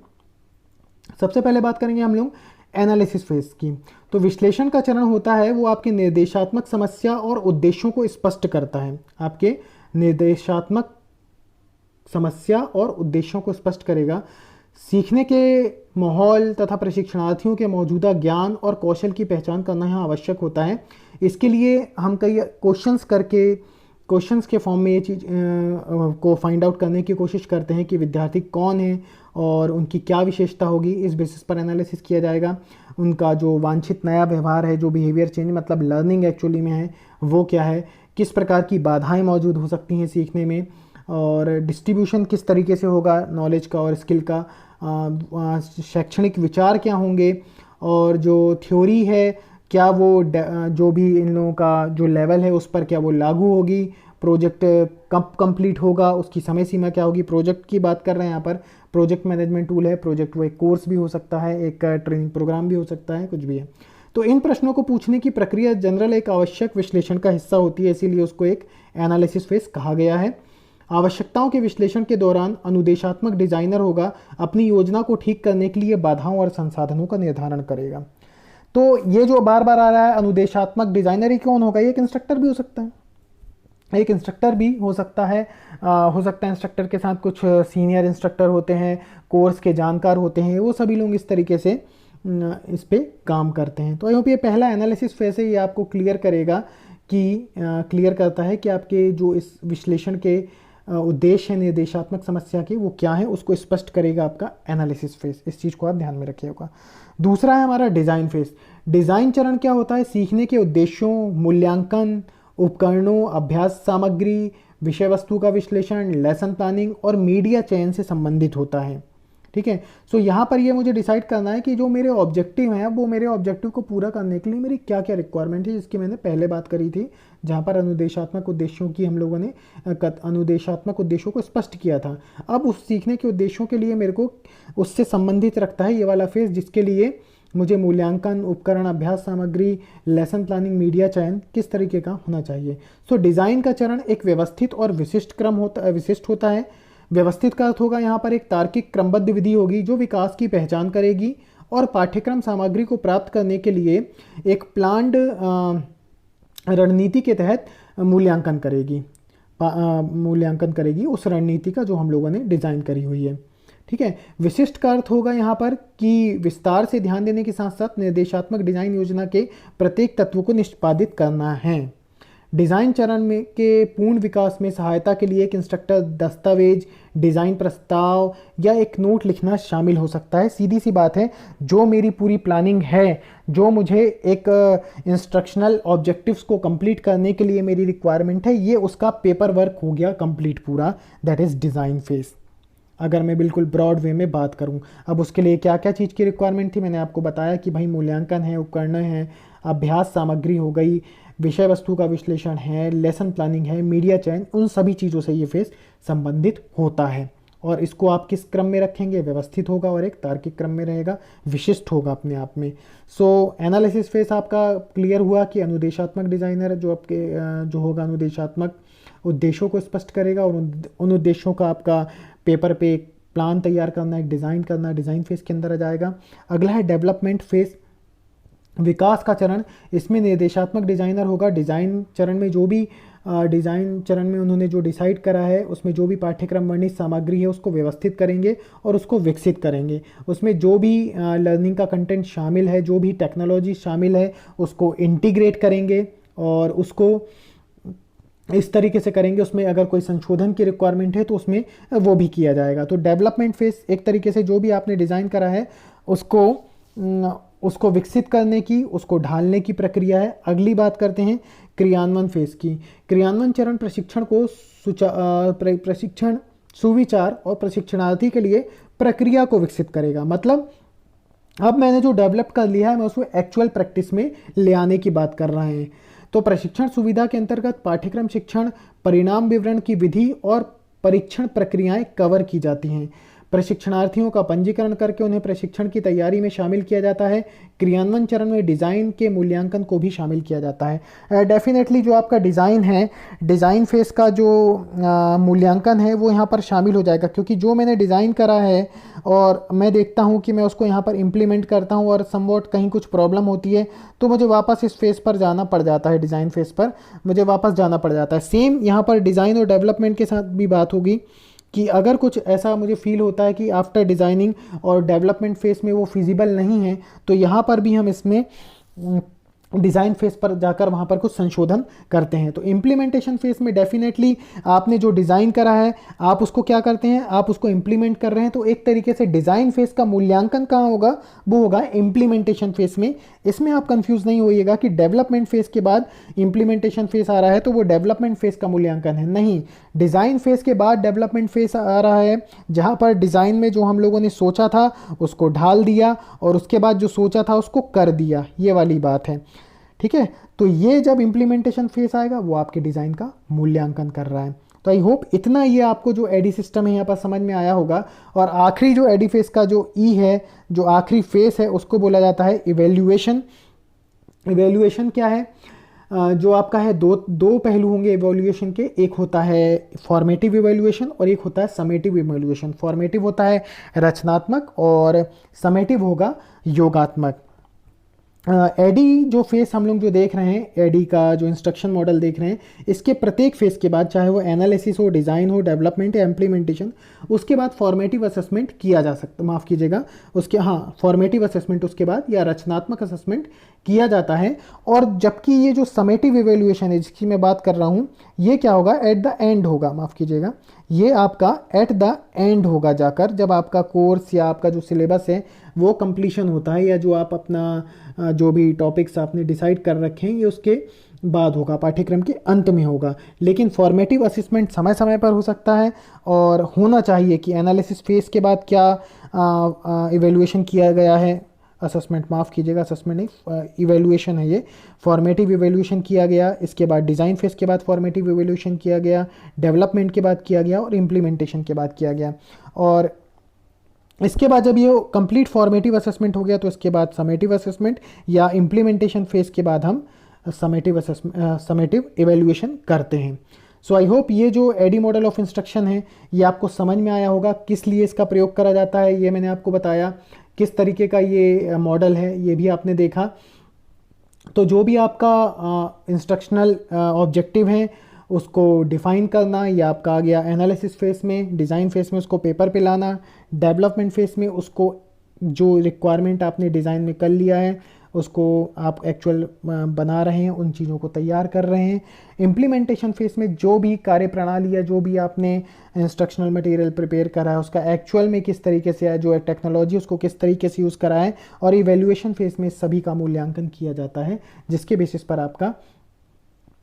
सबसे पहले बात करेंगे हम लोग एनालिसिस फेज की। तो विश्लेषण का चरण होता है, वो आपके निर्देशात्मक समस्या और उद्देश्यों को स्पष्ट करता है। आपके निर्देशात्मक समस्या और उद्देश्यों को स्पष्ट करेगा। सीखने के माहौल तथा प्रशिक्षणार्थियों के मौजूदा ज्ञान और कौशल की पहचान करना यहाँ आवश्यक होता है। इसके लिए हम कई क्वेश्चंस के फॉर्म में ये चीज़ को फाइंड आउट करने की कोशिश करते हैं कि विद्यार्थी कौन है और उनकी क्या विशेषता होगी। इस बेसिस पर एनालिसिस किया जाएगा। उनका जो वांछित नया व्यवहार है, जो बिहेवियर चेंज मतलब लर्निंग एक्चुअली में है, वो क्या है, किस प्रकार की बाधाएं मौजूद हो सकती हैं सीखने में, और डिस्ट्रीब्यूशन किस तरीके से होगा नॉलेज का और स्किल का, शैक्षणिक विचार क्या होंगे, और जो थ्योरी है क्या वो जो भी इन लोगों का जो लेवल है उस पर क्या वो लागू होगी, प्रोजेक्ट कब कंप्लीट होगा, उसकी समय सीमा क्या होगी। प्रोजेक्ट की बात कर रहे हैं यहाँ पर, प्रोजेक्ट मैनेजमेंट टूल है। प्रोजेक्ट वो एक कोर्स भी हो सकता है, एक ट्रेनिंग प्रोग्राम भी हो सकता है, कुछ भी है। तो इन प्रश्नों को पूछने की प्रक्रिया जनरल एक आवश्यक विश्लेषण का हिस्सा होती है, इसीलिए उसको एक एनालिसिस फेज कहा गया है। आवश्यकताओं के विश्लेषण के दौरान अनुदेशात्मक डिजाइनर होगा अपनी योजना को ठीक करने के लिए बाधाओं और संसाधनों का निर्धारण करेगा। तो ये जो बार बार आ रहा है अनुदेशात्मक डिजाइनर, ही कौन होगा? ये एक इंस्ट्रक्टर भी हो सकता है, एक इंस्ट्रक्टर भी हो सकता है। इंस्ट्रक्टर के साथ कुछ सीनियर इंस्ट्रक्टर होते हैं, कोर्स के जानकार होते हैं, वो सभी लोग इस तरीके से इस पे काम करते हैं। तो आई होप ये पहला एनालिसिस फेज है, ये आपको क्लियर करता है कि आपके जो इस विश्लेषण के उद्देश्य है निर्देशात्मक समस्या के, वो क्या है, उसको स्पष्ट करेगा आपका एनालिसिस फेज। इस चीज़ को आप ध्यान में रखिएगा। दूसरा है हमारा डिज़ाइन फेज। डिज़ाइन चरण क्या होता है? सीखने के उद्देश्यों, मूल्यांकन, उपकरणों, अभ्यास सामग्री, विषय वस्तु का विश्लेषण, लेसन प्लानिंग और मीडिया चयन से संबंधित होता है। ठीक है, सो यहाँ पर ये मुझे डिसाइड करना है कि जो मेरे ऑब्जेक्टिव हैं, वो मेरे ऑब्जेक्टिव को पूरा करने के लिए मेरी क्या क्या रिक्वायरमेंट है, जिसकी मैंने पहले बात करी थी, जहाँ पर अनुदेशात्मक उद्देश्यों की हम लोगों ने अनुदेशात्मक उद्देश्यों को स्पष्ट किया था। अब उस सीखने के उद्देश्यों के लिए मेरे को उससे संबंधित रखता है ये वाला फेज, जिसके लिए मुझे मूल्यांकन, उपकरण, अभ्यास सामग्री, लेसन प्लानिंग, मीडिया चयन किस तरीके का होना चाहिए। सो डिज़ाइन का चरण एक व्यवस्थित और विशिष्ट होता है। व्यवस्थित का अर्थ होगा यहाँ पर एक तार्किक क्रमबद्ध विधि होगी जो विकास की पहचान करेगी और पाठ्यक्रम सामग्री को प्राप्त करने के लिए एक प्लान्ड रणनीति के तहत मूल्यांकन करेगी उस रणनीति का जो हम लोगों ने डिज़ाइन करी हुई है। ठीक है, विशिष्ट का अर्थ होगा यहाँ पर कि विस्तार से ध्यान देने के साथ साथ निर्देशात्मक डिजाइन योजना के प्रत्येक तत्व को निष्पादित करना है। डिज़ाइन चरण में के पूर्ण विकास में सहायता के लिए एक इंस्ट्रक्टर दस्तावेज, डिज़ाइन प्रस्ताव या एक नोट लिखना शामिल हो सकता है। सीधी सी बात है, जो मेरी पूरी प्लानिंग है, जो मुझे एक इंस्ट्रक्शनल ऑब्जेक्टिव्स को कंप्लीट करने के लिए मेरी रिक्वायरमेंट है, ये उसका पेपर वर्क हो गया कंप्लीट पूरा, दैट इज़ डिज़ाइन फेज। अगर मैं बिल्कुल ब्रॉड वे में बात करूं, अब उसके लिए क्या क्या चीज़ की रिक्वायरमेंट थी, मैंने आपको बताया कि भाई मूल्यांकन है, उपकरण है, अभ्यास सामग्री हो गई, विषय वस्तु का विश्लेषण है, लेसन प्लानिंग है, मीडिया चयन, उन सभी चीज़ों से ये फेज संबंधित होता है। और इसको आप किस क्रम में रखेंगे, व्यवस्थित होगा और एक तार्किक क्रम में रहेगा, विशिष्ट होगा अपने आप में। सो एनालिसिस फेस आपका क्लियर हुआ कि अनुदेशात्मक डिजाइनर जो आपके जो होगा अनुदेशात्मक उद्देश्यों को स्पष्ट करेगा और उन उद्देश्यों का आपका पेपर पे एक प्लान तैयार करना, एक डिज़ाइन करना, डिज़ाइन फेज के अंदर आ जाएगा। अगला है डेवलपमेंट फेज, विकास का चरण। इसमें निर्देशात्मक डिजाइनर होगा, डिज़ाइन चरण में जो भी डिज़ाइन चरण में उन्होंने जो डिसाइड करा है उसमें जो भी पाठ्यक्रम वर्णित सामग्री है उसको व्यवस्थित करेंगे और उसको विकसित करेंगे। उसमें जो भी लर्निंग का कंटेंट शामिल है, जो भी टेक्नोलॉजी शामिल है उसको इंटीग्रेट करेंगे और उसको इस तरीके से करेंगे, उसमें अगर कोई संशोधन की रिक्वायरमेंट है तो उसमें वो भी किया जाएगा। तो डेवलपमेंट फेज एक तरीके से जो भी आपने डिज़ाइन करा है उसको विकसित करने की, उसको ढालने की प्रक्रिया है। अगली बात करते हैं क्रियान्वयन फेज की। क्रियान्वयन चरण प्रशिक्षण को प्रशिक्षण सुविचार और प्रशिक्षणार्थी के लिए प्रक्रिया को विकसित करेगा। मतलब अब मैंने जो डेवलप कर लिया है मैं उसको एक्चुअल प्रैक्टिस में ले आने की बात कर रहे हैं। तो प्रशिक्षण सुविधा के अंतर्गत पाठ्यक्रम शिक्षण, परिणाम विवरण की विधि और परीक्षण प्रक्रियाएं कवर की जाती हैं। प्रशिक्षणार्थियों का पंजीकरण करके उन्हें प्रशिक्षण की तैयारी में शामिल किया जाता है। क्रियान्वयन चरण में डिज़ाइन के मूल्यांकन को भी शामिल किया जाता है। डेफिनेटली जो आपका डिज़ाइन है, डिज़ाइन फेस का जो मूल्यांकन है वो यहाँ पर शामिल हो जाएगा, क्योंकि जो मैंने डिज़ाइन करा है और मैं देखता हूँ कि मैं उसको यहाँ पर इम्प्लीमेंट करता हूँ और समवॉट कहीं कुछ प्रॉब्लम होती है तो मुझे वापस इस फेस पर जाना पड़ जाता है, डिज़ाइन फेस पर मुझे वापस जाना पड़ जाता है। सेम यहाँ पर डिज़ाइन और डेवलपमेंट के साथ भी बात होगी कि अगर कुछ ऐसा मुझे फील होता है कि आफ्टर डिज़ाइनिंग और डेवलपमेंट फेस में वो फिजिबल नहीं है तो यहाँ पर भी हम इसमें डिज़ाइन फेस पर जाकर वहाँ पर कुछ संशोधन करते हैं। तो इम्प्लीमेंटेशन फेस में डेफिनेटली आपने जो डिज़ाइन करा है आप उसको क्या करते हैं, आप उसको इम्प्लीमेंट कर रहे हैं। तो एक तरीके से डिज़ाइन फेस का मूल्यांकन कहाँ होगा, वो होगा इम्प्लीमेंटेशन फेस में। इसमें आप कंफ्यूज नहीं होइएगा कि डेवलपमेंट फेस के बाद इम्प्लीमेंटेशन फेस आ रहा है तो वो डेवलपमेंट फेस का मूल्यांकन है, नहीं। डिज़ाइन फेस के बाद डेवलपमेंट फेस आ रहा है जहाँ पर डिज़ाइन में जो हम लोगों ने सोचा था उसको ढाल दिया और उसके बाद जो सोचा था उसको कर दिया, ये वाली बात है। ठीक है, तो ये जब इम्प्लीमेंटेशन फेस आएगा वो आपके डिज़ाइन का मूल्यांकन कर रहा है। तो आई होप इतना ये आपको जो एडी सिस्टम है यहाँ पर समझ में आया होगा। और आखिरी जो एडी फेस का जो ई है, जो आखिरी फेस है, उसको बोला जाता है इवेल्युएशन। इवेल्युएशन क्या है, जो आपका है दो पहलू होंगे इवेल्युएशन के। एक होता है फॉर्मेटिव इवेल्युएशन और एक होता है समेटिव इवेल्युएशन। फॉर्मेटिव होता है रचनात्मक और समेटिव होगा योगात्मक। एडी जो फेस हम लोग जो देख रहे हैं, एडी का जो इंस्ट्रक्शन मॉडल देख रहे हैं, इसके प्रत्येक फेस के बाद चाहे वो एनालिसिस हो, डिज़ाइन हो, डेवलपमेंट या इम्प्लीमेंटेशन, उसके बाद फॉर्मेटिव असेसमेंट किया जा सकता, माफ़ कीजिएगा, उसके फॉर्मेटिव असेसमेंट उसके बाद या रचनात्मक असेसमेंट किया जाता है। और जबकि ये जो समेटिव इवेल्युएशन है जिसकी मैं बात कर रहा हूँ, ये क्या होगा, एट द एंड होगा, माफ़ कीजिएगा, ये आपका एट द एंड होगा, जाकर जब आपका कोर्स या आपका जो सिलेबस है वो कंप्लीशन होता है या जो आप अपना जो भी टॉपिक्स आपने डिसाइड कर रखे हैं ये उसके बाद होगा, पाठ्यक्रम के अंत में होगा। लेकिन फॉर्मेटिव असेसमेंट समय समय पर हो सकता है और होना चाहिए कि एनालिसिस फेज के बाद क्या इवेल्युएशन किया गया है, असेसमेंट, माफ़ कीजिएगा, असेसमेंट नहीं, इवेल्युएशन है ये। फॉर्मेटिव इवेल्युएशन किया गया, इसके बाद डिज़ाइन फेज के बाद फॉर्मेटिव इवेल्युएशन किया गया, डेवलपमेंट के बाद किया गया और इम्प्लीमेंटेशन के बाद किया गया। और इसके बाद जब ये कंप्लीट फॉर्मेटिव असेसमेंट हो गया तो इसके बाद समेटिव असेसमेंट या इम्प्लीमेंटेशन फेज के बाद हम समेटिव इवेल्युएशन करते हैं। सो आई होप ये जो एडी मॉडल ऑफ इंस्ट्रक्शन है ये आपको समझ में आया होगा, किस लिए इसका प्रयोग करा जाता है ये मैंने आपको बताया, किस तरीके का ये मॉडल है ये भी आपने देखा। तो जो भी आपका इंस्ट्रक्शनल ऑब्जेक्टिव है उसको डिफ़ाइन करना, ये आपका आ गया एनालिसिस फेस में, डिज़ाइन फेस में उसको पेपर पे लाना, डेवलपमेंट फेस में उसको जो रिक्वायरमेंट आपने डिज़ाइन में कर लिया है उसको आप एक्चुअल बना रहे हैं, उन चीज़ों को तैयार कर रहे हैं। इम्प्लीमेंटेशन फेस में जो भी कार्यप्रणाली या जो भी आपने इंस्ट्रक्शनल मटेरियल प्रिपेयर करा है उसका एक्चुअल में किस तरीके से है, जो टेक्नोलॉजी उसको किस तरीके से यूज़ करा है। और इवेल्युएशन फेस में सभी का मूल्यांकन किया जाता है जिसके बेसिस पर आपका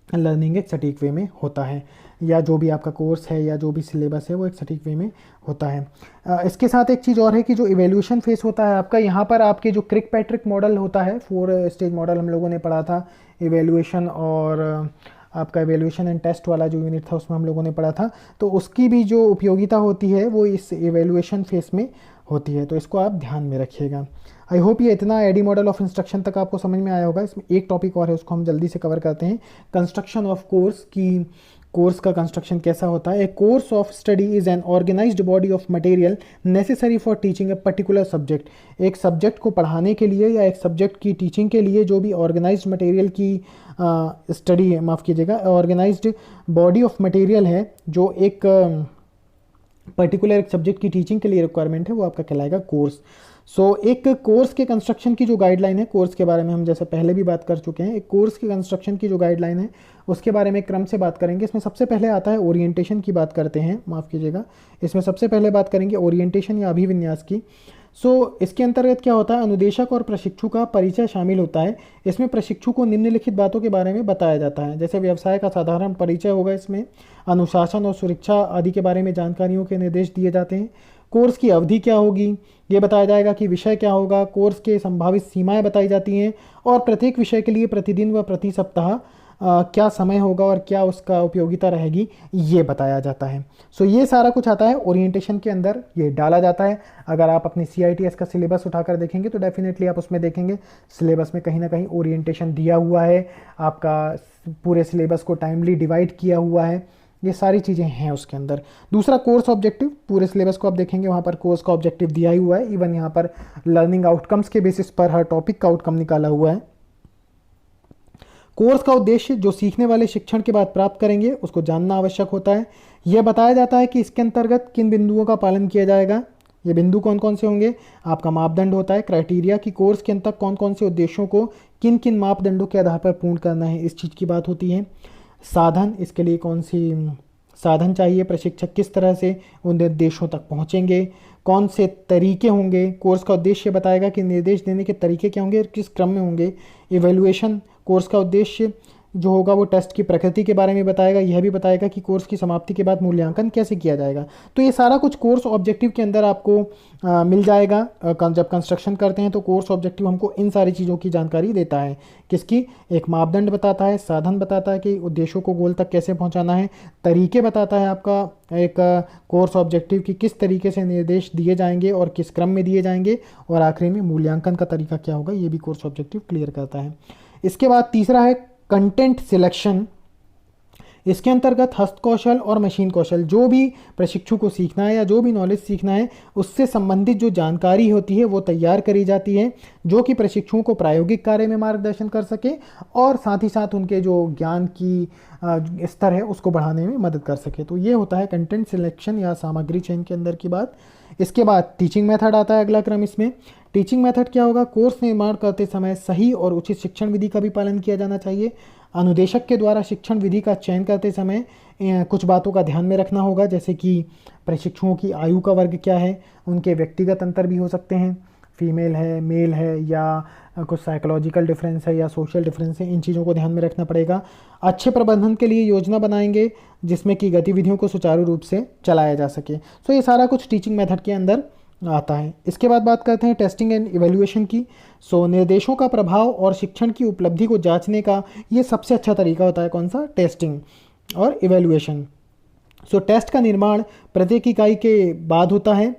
लर्निंग एक सटीक वे में होता है, या जो भी आपका कोर्स है या जो भी सिलेबस है वो एक सटीक वे में होता है। इसके साथ एक चीज़ और है कि जो इवेल्यूशन फेस होता है आपका, यहाँ पर आपके जो क्रिक पैट्रिक मॉडल होता है, 4 स्टेज मॉडल हम लोगों ने पढ़ा था, इवेल्यूएशन और आपका एवेल्यूशन एंड टेस्ट वाला जो यूनिट था उसमें हम लोगों ने पढ़ा था, तो उसकी भी जो उपयोगिता होती है वो इस एवेल्यूएशन फेस में होती है, तो इसको आप ध्यान में रखिएगा। आई होप ये इतना एडी मॉडल ऑफ इंस्ट्रक्शन तक आपको समझ में आया होगा। इसमें एक टॉपिक और है, उसको हम जल्दी से कवर करते हैं, कंस्ट्रक्शन ऑफ कोर्स की। कोर्स का कंस्ट्रक्शन कैसा होता है। A course of study is an organised body of material necessary for teaching a particular subject. एक सब्जेक्ट को पढ़ाने के लिए या एक सब्जेक्ट की टीचिंग के लिए जो भी ऑर्गेनाइज्ड मटेरियल की स्टडी है, माफ़ कीजिएगा, ऑर्गेनाइज्ड बॉडी ऑफ मटेरियल है जो एक पर्टिकुलर एक सब्जेक्ट की टीचिंग के लिए रिक्वायरमेंट है, वो आपका कहलाएगा कोर्स। एक कोर्स के कंस्ट्रक्शन की जो गाइडलाइन है, कोर्स के बारे में हम जैसे पहले भी बात कर चुके हैं, एक कोर्स के कंस्ट्रक्शन की जो गाइडलाइन है उसके बारे में क्रम से बात करेंगे। इसमें सबसे पहले आता है ओरिएंटेशन की बात करते हैं, माफ़ कीजिएगा, इसमें सबसे पहले बात करेंगे ओरिएंटेशन या अभिविन्यास की। इसके अंतर्गत क्या होता है, अनुदेशक और प्रशिक्षु का परिचय शामिल होता है। इसमें प्रशिक्षु को निम्नलिखित बातों के बारे में बताया जाता है, जैसे व्यवसाय का साधारण परिचय होगा, इसमें अनुशासन और सुरक्षा आदि के बारे में जानकारियों के निर्देश दिए जाते हैं। कोर्स की अवधि क्या होगी ये बताया जाएगा कि विषय क्या होगा, कोर्स के संभावित सीमाएं बताई जाती हैं और प्रत्येक विषय के लिए प्रतिदिन व प्रति सप्ताह क्या समय होगा और क्या उसका उपयोगिता रहेगी ये बताया जाता है। ये सारा कुछ आता है ओरिएंटेशन के अंदर, ये डाला जाता है। अगर आप अपनी CITS का सिलेबस उठाकर देखेंगे तो डेफिनेटली आप उसमें देखेंगे सिलेबस में कहीं ना कहीं ओरिएंटेशन दिया हुआ है, आपका पूरे सिलेबस को टाइमली डिवाइड किया हुआ है, ये सारी चीज़ें हैं उसके अंदर। दूसरा कोर्स ऑब्जेक्टिव, पूरे सिलेबस को आप देखेंगे वहाँ पर कोर्स का ऑब्जेक्टिव दिया ही हुआ है, इवन यहाँ पर लर्निंग आउटकम्स के बेसिस पर हर टॉपिक का आउटकम निकाला हुआ है। कोर्स का उद्देश्य जो सीखने वाले शिक्षण के बाद प्राप्त करेंगे उसको जानना आवश्यक होता है। यह बताया जाता है कि इसके अंतर्गत किन बिंदुओं का पालन किया जाएगा। ये बिंदु कौन कौन से होंगे, आपका मापदंड होता है क्राइटेरिया कि कोर्स के अंतर कौन कौन से उद्देश्यों को किन किन मापदंडों के आधार पर पूर्ण करना है, इस चीज़ की बात होती है। साधन, इसके लिए कौन सी साधन चाहिए, प्रशिक्षक किस तरह से उन निर्देशों तक पहुंचेंगे, कौन से तरीके होंगे। कोर्स का उद्देश्य बताएगा कि निर्देश देने के तरीके क्या होंगे और किस क्रम में होंगे। इवैल्यूएशन, कोर्स का उद्देश्य जो होगा वो टेस्ट की प्रकृति के बारे में बताएगा, यह भी बताएगा कि कोर्स की समाप्ति के बाद मूल्यांकन कैसे किया जाएगा। तो ये सारा कुछ कोर्स ऑब्जेक्टिव के अंदर आपको मिल जाएगा। जब कंस्ट्रक्शन करते हैं तो कोर्स ऑब्जेक्टिव हमको इन सारी चीज़ों की जानकारी देता है, किसकी, एक मापदंड बताता है, साधन बताता है कि उद्देश्यों को गोल तक कैसे पहुंचाना है, तरीके बताता है आपका एक कोर्स ऑब्जेक्टिव की किस तरीके से निर्देश दिए जाएंगे और किस क्रम में दिए जाएंगे, और आखिरी में मूल्यांकन का तरीका क्या होगा, ये भी कोर्स ऑब्जेक्टिव क्लियर करता है। इसके बाद तीसरा है कंटेंट सिलेक्शन। इसके अंतर्गत हस्तकौशल और मशीन कौशल, जो भी प्रशिक्षु को सीखना है या जो भी नॉलेज सीखना है उससे संबंधित जो जानकारी होती है वो तैयार करी जाती है, जो कि प्रशिक्षुओं को प्रायोगिक कार्य में मार्गदर्शन कर सके और साथ ही साथ उनके जो ज्ञान की स्तर है उसको बढ़ाने में मदद कर सके। तो ये होता है कंटेंट सिलेक्शन या सामग्री चयन के अंदर की बात। इसके बाद टीचिंग मेथड आता है अगला क्रम। इसमें टीचिंग मेथड क्या होगा, कोर्स निर्माण करते समय सही और उचित शिक्षण विधि का भी पालन किया जाना चाहिए। अनुदेशक के द्वारा शिक्षण विधि का चयन करते समय कुछ बातों का ध्यान में रखना होगा, जैसे कि प्रशिक्षुओं की आयु का वर्ग क्या है, उनके व्यक्तिगत अंतर भी हो सकते हैं, फीमेल है मेल है या कुछ साइकोलॉजिकल डिफरेंस है या सोशल डिफरेंस है, इन चीज़ों को ध्यान में रखना पड़ेगा। अच्छे प्रबंधन के लिए योजना बनाएंगे जिसमें कि गतिविधियों को सुचारू रूप से चलाया जा सके। ये सारा कुछ टीचिंग मेथड के अंदर आता है। इसके बाद बात करते हैं टेस्टिंग एंड इवैल्यूएशन की। निर्देशों का प्रभाव और शिक्षण की उपलब्धि को जांचने का ये सबसे अच्छा तरीका होता है, कौन सा, टेस्टिंग और इवैल्यूएशन। टेस्ट का निर्माण प्रत्येक इकाई के बाद होता है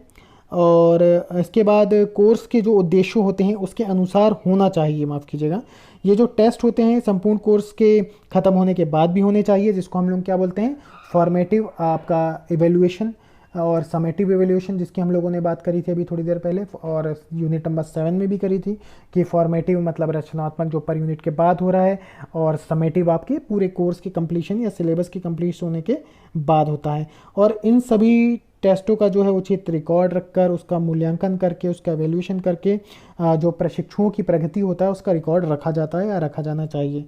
और इसके बाद कोर्स के जो उद्देश्य होते हैं उसके अनुसार होना चाहिए, माफ़ कीजिएगा। ये जो टेस्ट होते हैं संपूर्ण कोर्स के ख़त्म होने के बाद भी होने चाहिए, जिसको हम लोग क्या बोलते हैं, फॉर्मेटिव आपका इवैल्यूएशन और समेटिव इवैल्यूएशन, जिसकी हम लोगों ने बात करी थी अभी थोड़ी देर पहले और यूनिट नंबर 7 में भी करी थी कि फॉर्मेटिव मतलब रचनात्मक जो पर यूनिट के बाद हो रहा है, और समेटिव आपके पूरे कोर्स की कंप्लीशन या सिलेबस की कंप्लीट होने के बाद होता है। और इन सभी टेस्टों का जो है उचित रिकॉर्ड रखकर उसका मूल्यांकन करके उसका एवेल्यूशन करके जो प्रशिक्षुओं की प्रगति होता है उसका रिकॉर्ड रखा जाता है या रखा जाना चाहिए।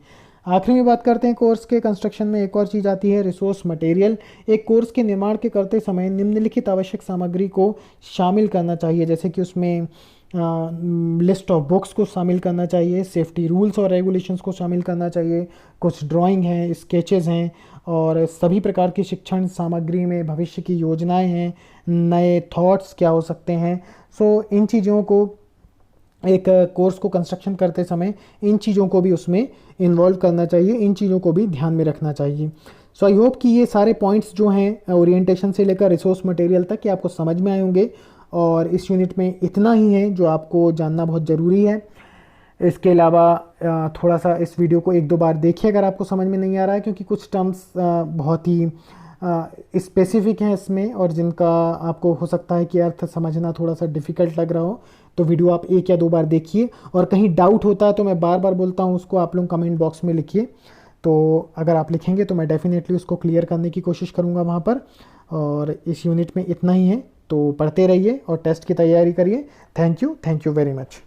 आखिरी में बात करते हैं कोर्स के कंस्ट्रक्शन में एक और चीज़ आती है, रिसोर्स मटेरियल। एक कोर्स के निर्माण के करते समय निम्नलिखित आवश्यक सामग्री को शामिल करना चाहिए, जैसे कि उसमें लिस्ट ऑफ बुक्स को शामिल करना चाहिए, सेफ्टी रूल्स और रेगुलेशंस को शामिल करना चाहिए, कुछ ड्राइंग हैं, स्केचेस हैं और सभी प्रकार की शिक्षण सामग्री में भविष्य की योजनाएं हैं, नए थॉट्स क्या हो सकते हैं। इन चीज़ों को एक कोर्स को कंस्ट्रक्शन करते समय इन चीज़ों को भी उसमें इन्वॉल्व करना चाहिए, इन चीज़ों को भी ध्यान में रखना चाहिए। सो आई होप कि ये सारे पॉइंट्स जो हैं ओरिएंटेशन से लेकर रिसोर्स मटेरियल तक, ये आपको समझ में आए होंगे। और इस यूनिट में इतना ही है जो आपको जानना बहुत ज़रूरी है। इसके अलावा थोड़ा सा इस वीडियो को एक दो बार देखिए अगर आपको समझ में नहीं आ रहा है, क्योंकि कुछ टर्म्स बहुत ही स्पेसिफिक हैं इसमें और जिनका आपको हो सकता है कि अर्थ समझना थोड़ा सा डिफ़िकल्ट लग रहा हो। तो वीडियो आप एक या दो बार देखिए, और कहीं डाउट होता है तो मैं बार बार बोलता हूँ उसको आप लोग कमेंट बॉक्स में लिखिए। तो अगर आप लिखेंगे तो मैं डेफिनेटली उसको क्लियर करने की कोशिश करूँगा वहाँ पर। और इस यूनिट में इतना ही है, तो पढ़ते रहिए और टेस्ट की तैयारी करिए। Thank you very much.